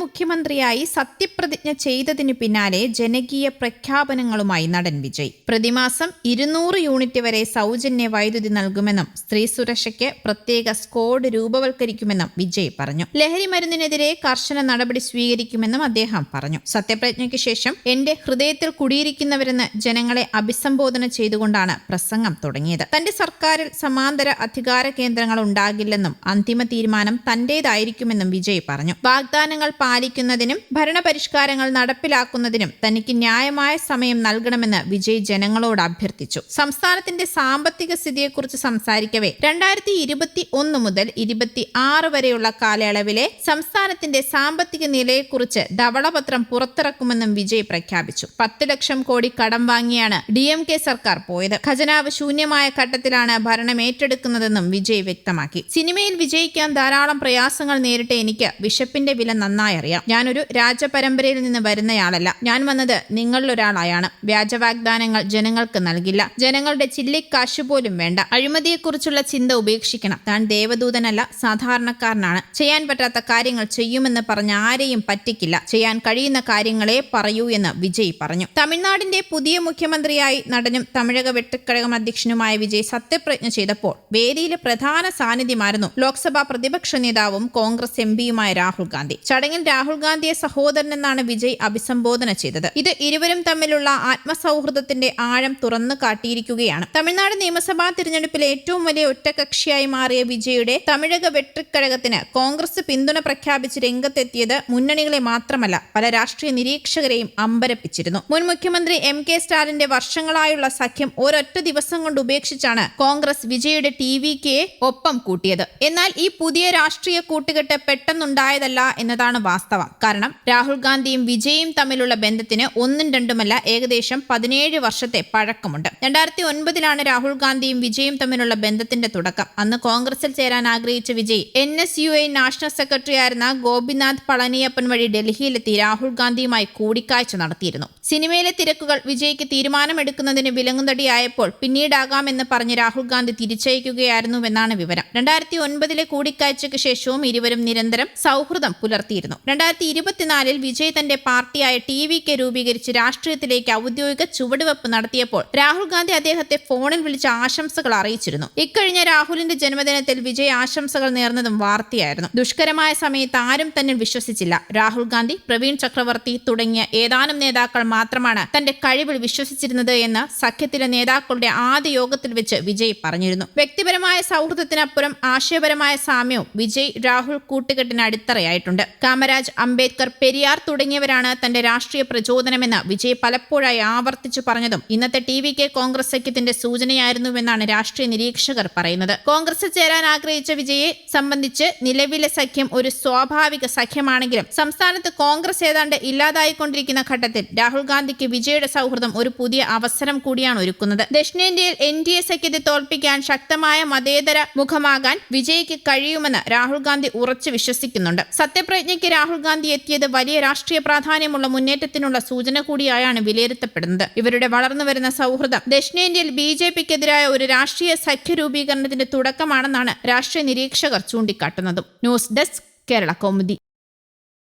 മുഖ്യമന്ത്രിയായി സത്യപ്രതിജ്ഞ ചെയ്തതിനു പിന്നാലെ ജനകീയ പ്രഖ്യാപനങ്ങളുമായി നടൻ വിജയ്. പ്രതിമാസം 200 യൂണിറ്റ് വരെ സൗജന്യ വൈദ്യുതി നൽകുമെന്നും സ്ത്രീ സുരക്ഷയ്ക്ക് പ്രത്യേക സ്ക്വാഡ് രൂപവൽക്കരിക്കുമെന്നും വിജയ് പറഞ്ഞു. ലഹരി മരുന്നിനെതിരെ കർശന നടപടി സ്വീകരിക്കുമെന്നും അദ്ദേഹം പറഞ്ഞു. സത്യപ്രതിജ്ഞയ്ക്ക് ശേഷം എന്റെ ഹൃദയത്തിൽ കുടിയിരിക്കുന്നവരെന്ന് ജനങ്ങളെ അഭിസംബോധന ചെയ്തുകൊണ്ടാണ് പ്രസംഗം തുടങ്ങിയത്. തന്റെ സർക്കാരിൽ സമാന്തര അധികാര കേന്ദ്രങ്ങൾ ഉണ്ടാകില്ലെന്നും അന്തിമ തീരുമാനം തന്റേതായിരിക്കുമെന്നും വിജയ് പറഞ്ഞു. വാഗ്ദാനങ്ങൾ പാലിക്കുന്നതിനും ഭരണപരിഷ്കാരങ്ങൾ നടപ്പിലാക്കുന്നതിനും തനിക്ക് ന്യായമായ സമയം നൽകണമെന്ന് വിജയ് ജനങ്ങളോട് അഭ്യർത്ഥിച്ചു. സംസ്ഥാനത്തിന്റെ സാമ്പത്തിക സ്ഥിതിയെക്കുറിച്ച് സംസാരിക്കവേ 2021 മുതൽ 2026 വരെയുള്ള കാലയളവിലെ സംസ്ഥാനത്തിന്റെ സാമ്പത്തിക നിലയെക്കുറിച്ച് ധവളപത്രം പുറത്തിറക്കുമെന്നും വിജയ് പ്രഖ്യാപിച്ചു. 10 ലക്ഷം കോടി കടം വാങ്ങിയാണ് DMK സർക്കാർ പോയത്. ഖജനാവ് ശൂന്യമായ ഘട്ടത്തിലാണ് ഭരണം ഏറ്റെടുക്കുന്നതെന്നും വിജയ് വ്യക്തമാക്കി. സിനിമയിൽ വിജയിക്കാൻ ധാരാളം പ്രയാസങ്ങൾ നേരിട്ട എനിക്ക് വിശപ്പിന്റെ വില നന്നായി അറിയാം. ഞാനൊരു രാജപരമ്പരയിൽ നിന്ന് വരുന്നയാളല്ല. ഞാൻ വന്നത് നിങ്ങളിലൊരാളായാണ്. വ്യാജവാഗ്ദാനങ്ങൾ ജനങ്ങൾക്ക് നൽകില്ല. ജനങ്ങളുടെ ചില്ലിക്കാശു പോലും വേണ്ട. അഴിമതിയെക്കുറിച്ചുള്ള ചിന്ത ഉപേക്ഷിക്കണം. താൻ ദേവദൂതനല്ല, സാധാരണക്കാരനാണ്. ചെയ്യാൻ പറ്റാത്ത കാര്യങ്ങൾ ചെയ്യുമെന്ന് പറഞ്ഞ ആരെയും പറ്റിക്കില്ല. ചെയ്യാൻ കഴിയുന്ന കാര്യങ്ങളെ പറയൂ എന്ന് വിജയ് പറഞ്ഞു. തമിഴ്നാടിന്റെ പുതിയ മുഖ്യമന്ത്രിയായി നടനും തമിഴക വെട്ടിക്കഴകം അധ്യക്ഷനുമായ വിജയ് സത്യപ്രതിജ്ഞ ചെയ്തപ്പോൾ വേദിയിലെ പ്രധാന സാന്നിധ്യമായിരുന്നു ലോക്സഭാ പ്രതിപക്ഷ നേതാവും കോൺഗ്രസ് MPയുമായ രാഹുൽ ഗാന്ധി. ചടങ്ങിൽ രാഹുൽ ഗാന്ധിയെ സഹോദരൻ എന്നാണ് വിജയ് അഭിസംബോധന ചെയ്തത്. ഇത് ഇരുവരും തമ്മിലുള്ള ആത്മസൗഹൃദത്തിന്റെ ആഴം തുറന്നു കാട്ടിയിരിക്കുകയാണ്. തമിഴ്നാട് നിയമസഭാ തിരഞ്ഞെടുപ്പിലെ ഏറ്റവും വലിയ ഒറ്റകക്ഷിയായി മാറിയ വിജയുടെ തമിഴക വെട്ടിക്കഴകത്തിന് കോൺഗ്രസ് പിന്തുണ പ്രഖ്യാപിച്ച് രംഗത്തെത്തിയത് മുന്നണികളെ മാത്രമല്ല പല രാഷ്ട്രീയ നിരീക്ഷകരെയും അമ്പരപ്പിച്ചിരുന്നു. മുൻ മുഖ്യമന്ത്രി MK സ്റ്റാലിന്റെ വർഷങ്ങളായുള്ള സഖ്യം ഒരൊറ്റ ദിവസം കൊണ്ട് ഉപേക്ഷിച്ചാണ് കോൺഗ്രസ് വിജയുടെ TVKയെ ഒപ്പം കൂട്ടിയത്. എന്നാൽ ഈ പുതിയ രാഷ്ട്രീയ കൂട്ടുകെട്ട് പെട്ടെന്നുണ്ടായതല്ല എന്നതാണ് വാസ്തവം. കാരണം രാഹുൽ ഗാന്ധിയും വിജയും തമ്മിലുള്ള ബന്ധത്തിന് ഒന്നും രണ്ടുമല്ല ഏകദേശം 17 വർഷത്തെ പഴക്കമുണ്ട്. 2009 രാഹുൽ ഗാന്ധിയും വിജയും തമ്മിലുള്ള ബന്ധത്തിന്റെ തുടക്കം. അന്ന് കോൺഗ്രസിൽ ചേരാൻ ആഗ്രഹിച്ച വിജയ് NSUI നാഷണൽ സെക്രട്ടറി ആയിരുന്ന ഗോപിനാഥ് പളനിയപ്പൻ വഴി ഡൽഹിയിലെത്തി രാഹുൽ ഗാന്ധിയുമായി കൂടിക്കാഴ്ച നടത്തിയിരുന്നു. സിനിമയിലെ തിരക്കുകൾ വിജയ്ക്ക് തീരുമാനമെടുക്കുന്നതിന് വിലങ്ങുതടിയായപ്പോൾ പിന്നീടാകാമെന്ന് പറഞ്ഞ് രാഹുൽ ഗാന്ധി തിരിച്ചയക്കുകയായിരുന്നുവെന്നാണ് വിവരം. 2009 കൂടിക്കാഴ്ചയ്ക്ക് ശേഷവും ഇരുവരും നിരന്തരം സൗഹൃദം പുലർത്തിയിരുന്നു. 2024 വിജയ് തന്റെ പാർട്ടിയായ TVK രൂപീകരിച്ച് രാഷ്ട്രീയത്തിലേക്ക് ഔദ്യോഗിക ചുവടുവെപ്പ് നടത്തിയപ്പോൾ രാഹുൽ ഗാന്ധി അദ്ദേഹത്തെ ഫോണിൽ വിളിച്ച് ആശംസകൾ അറിയിച്ചിരുന്നു. ഇക്കഴിഞ്ഞ രാഹുലിന്റെ ജന്മദിനത്തിൽ വിജയ് ആശംസകൾ നേർന്നതും വാർത്തയായിരുന്നു. ദുഷ്കരമായ സമയത്ത് ആരും തന്നെ വിശ്വസിച്ചില്ല. രാഹുൽ ഗാന്ധി, പ്രവീൺ ചക്രവർത്തി തുടങ്ങിയ ഏതാനും നേതാക്കൾ മാത്രമാണ് തന്റെ കഴിവിൽ വിശ്വസിച്ചിരുന്നത് എന്ന് സഖ്യത്തിലെ നേതാക്കളുടെ ആദ്യ യോഗത്തിൽ വെച്ച് വിജയ് പറഞ്ഞിരുന്നു. വ്യക്തിപരമായ സൗഹൃദത്തിനപ്പുറം ആശയപരമായ സാമ്യവും വിജയ് രാഹുൽ കൂട്ടുകെട്ടിന് അടിത്തറയായിട്ടുണ്ട്. കാമരാജ്, അംബേദ്കർ, പെരിയാർ തുടങ്ങിയവരാണ് തന്റെ രാഷ്ട്രീയ പ്രചോദനമെന്ന് വിജയ് പലപ്പോഴായി ആവർത്തിച്ചു പറഞ്ഞതും ഇന്നത്തെ TVK കോൺഗ്രസ് സഖ്യത്തിന്റെ സൂചനയായിരുന്നുവെന്നാണ് രാഷ്ട്രീയ നിരീക്ഷകർ പറയുന്നത്. കോൺഗ്രസിൽ ചേരാൻ ആഗ്രഹിച്ച വിജയെ സംബന്ധിച്ച് നിലവിലെ സഖ്യം ഒരു സ്വാഭാവിക സഖ്യമാണെങ്കിലും സംസ്ഥാനത്ത് കോൺഗ്രസ് ഏതാണ്ട് ഇല്ലാതായിക്കൊണ്ടിരിക്കുന്ന ഘട്ടത്തിൽ രാഹുൽ ഗാന്ധിക്ക് വിജയുടെ സൗഹൃദം ഒരു പുതിയ അവസരം കൂടിയാണ് ഒരുക്കുന്നത്. ദക്ഷിണേന്ത്യയിൽ NDA സഖ്യത്തെ തോൽപ്പിക്കാൻ ശക്തമായ മതേതര മുഖമാകാൻ വിജയ്ക്ക് കഴിയുമെന്ന് രാഹുൽ ഗാന്ധി ഉറച്ചു വിശ്വസിക്കുന്നുണ്ട്. സത്യപ്രതിജ്ഞയ്ക്ക് രാഹുൽ ഗാന്ധി എത്തിയത് വലിയ രാഷ്ട്രീയ പ്രാധാന്യമുള്ള മുന്നേറ്റത്തിനുള്ള സൂചന കൂടിയായാണ് വിലയിരുത്തപ്പെടുന്നത്. ഇവരുടെ വളർന്നുവരുന്ന സൗഹൃദം ദക്ഷിണേന്ത്യയിൽ BJPക്കെതിരായ ഒരു രാഷ്ട്രീയ സഖ്യ രൂപീകരണത്തിന്റെ തുടക്കമാണെന്നാണ് രാഷ്ട്രീയ നിരീക്ഷകർ ചൂണ്ടിക്കാട്ടുന്നത്. News desk, Kerala Kaumudi.